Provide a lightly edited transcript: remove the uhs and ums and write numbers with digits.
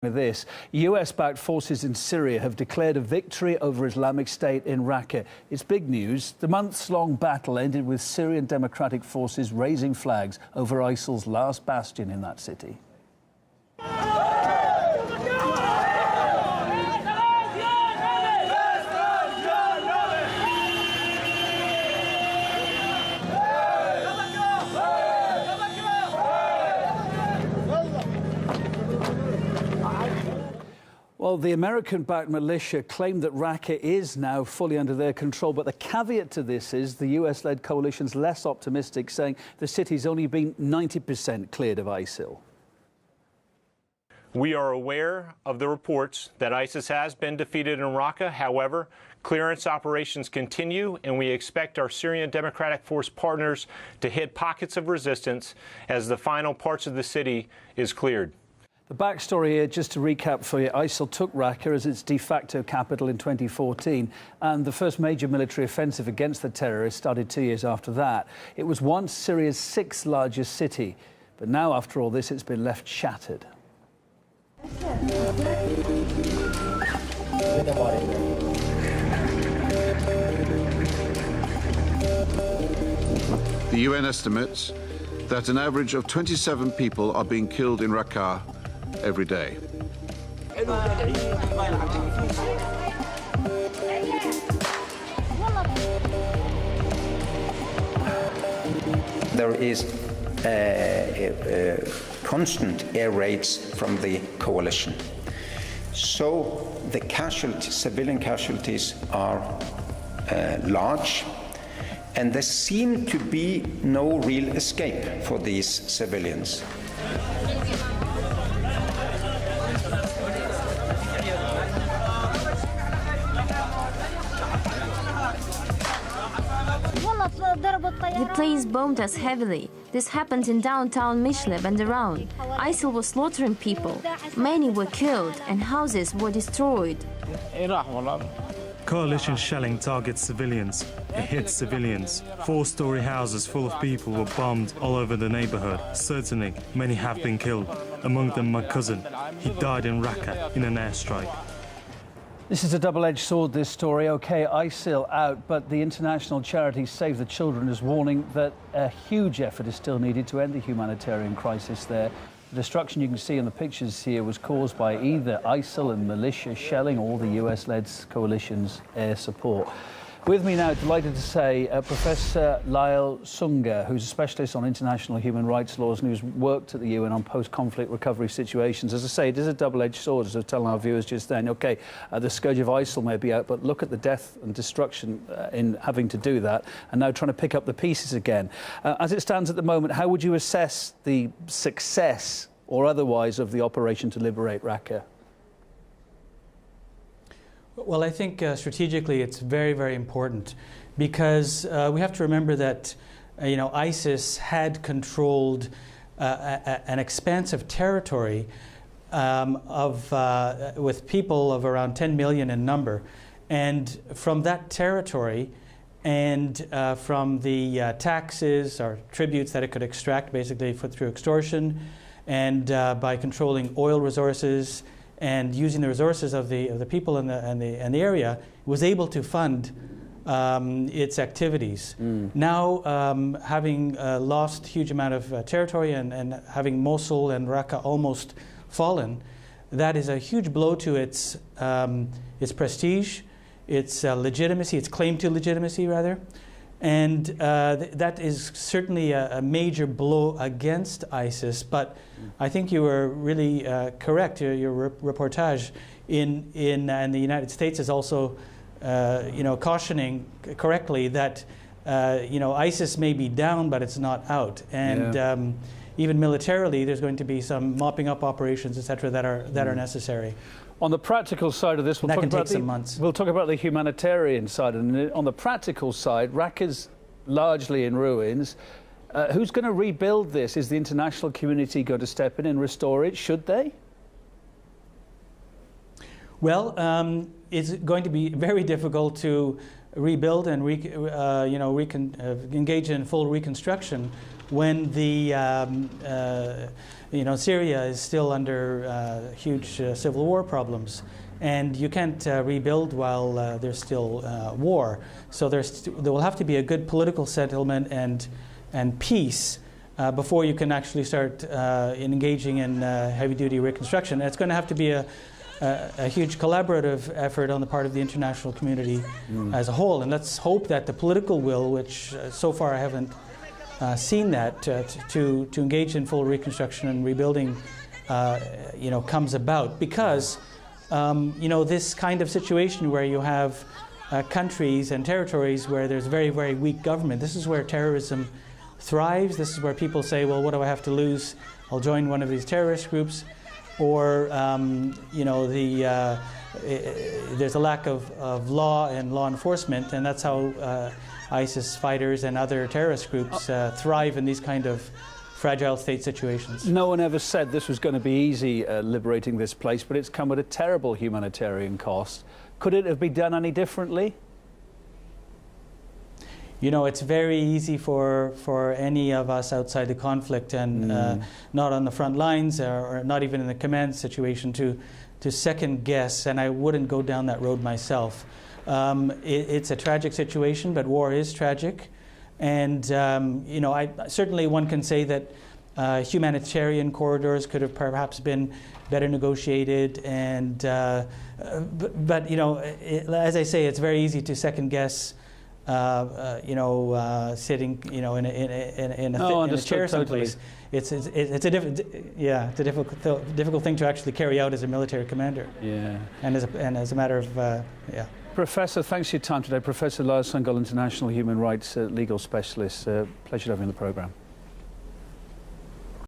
With this, US-backed forces in Syria have declared a victory over Islamic State in Raqqa. It's big news. The months-long battle ended with Syrian democratic forces raising flags over ISIL's last bastion in that city. Well, the American-backed militia claimed that Raqqa is now fully under their control, but the caveat to this is the US-led coalition's less optimistic, saying the city's only been 90% cleared of ISIL. We are aware of the reports that ISIS has been defeated in Raqqa. However, clearance operations continue, and we expect our Syrian Democratic Force partners to hit pockets of resistance as the final parts of the city is cleared. The backstory here, just to recap for you, ISIL took Raqqa as its de facto capital in 2014, and the first major military offensive against the terrorists started 2 years after that. It was once Syria's sixth largest city, but now, after all this, it's been left shattered. The UN estimates that an average of 27 people are being killed in Raqqa every day. There is constant air raids from the coalition. So the civilian casualties are large, and there seems to be no real escape for these civilians. The place bombed us heavily. This happened in downtown Mishleb and around. ISIL was slaughtering people. Many were killed and houses were destroyed. Coalition shelling targets civilians. It hits civilians. Four-story houses full of people were bombed all over the neighborhood. Certainly, many have been killed. Among them, my cousin. He died in Raqqa in an airstrike. This is a double-edged sword, this story. OK, ISIL out, but the international charity Save the Children is warning that a huge effort is still needed to end the humanitarian crisis there. The destruction you can see in the pictures here was caused by either ISIL and militia shelling or the US-led coalition's air support. With me now, delighted to say, Professor Lyal S Sunga, who's a specialist on international human rights laws and who's worked at the UN on post-conflict recovery situations. As I say, it is a double-edged sword, as I was telling our viewers just then. OK, the scourge of ISIL may be out, but look at the death and destruction in having to do that, and now trying to pick up the pieces again. As it stands at the moment, how would you assess the success or otherwise of the operation to liberate Raqqa? Well, I think strategically it's very, very important because we have to remember that ISIS had controlled an expansive territory with people of around 10 million in number, and from that territory and from the taxes or tributes that it could extract, basically through extortion, and by controlling oil resources and using the resources of the people in the area, was able to fund its activities. Now, having lost a huge amount of territory and having Mosul and Raqqa almost fallen, that is a huge blow to its prestige, its legitimacy, its claim to legitimacy, rather. And that is certainly a major blow against ISIS. But I think you were really correct. Your reportage in the United States is also, cautioning correctly that ISIS may be down, but it's not out. And even militarily, there's going to be some mopping up operations, etc., that are necessary. On the practical side of this, we'll talk about the humanitarian side. And on the practical side, Raqqa's largely in ruins. Who's going to rebuild this? Is the international community going to step in and restore it? Should they? Well, it's going to be very difficult to rebuild and engage in full reconstruction when the Syria is still under huge civil war problems, and you can't rebuild while there's still war. So there will have to be a good political settlement and peace before you can actually start engaging in heavy-duty reconstruction. And it's going to have to be a huge collaborative effort on the part of the international community as a whole. And let's hope that the political will, which so far I haven't seen that, to engage in full reconstruction and rebuilding, comes about. Because, this kind of situation where you have countries and territories where there's very, very weak government, this is where terrorism thrives. This is where people say, well, what do I have to lose? I'll join one of these terrorist groups. Or, there's a lack of law and law enforcement, and that's how ISIS fighters and other terrorist groups thrive in these kind of fragile state situations. No one ever said this was going to be easy, liberating this place, but it's come at a terrible humanitarian cost. Could it have been done any differently? It's very easy for any of us outside the conflict and not on the front lines or not even in the command situation to second guess, and I wouldn't go down that road myself. It's a tragic situation, but war is tragic. And, certainly one can say that humanitarian corridors could have perhaps been better negotiated. And, as I say, it's very easy to second guess sitting, in a chair someplace. It's a difficult thing to actually carry out as a military commander. Yeah. And as a matter of Professor, thanks for your time today. Professor Lyal S Sunga, international human rights legal specialist. Pleasure to have you on the programme.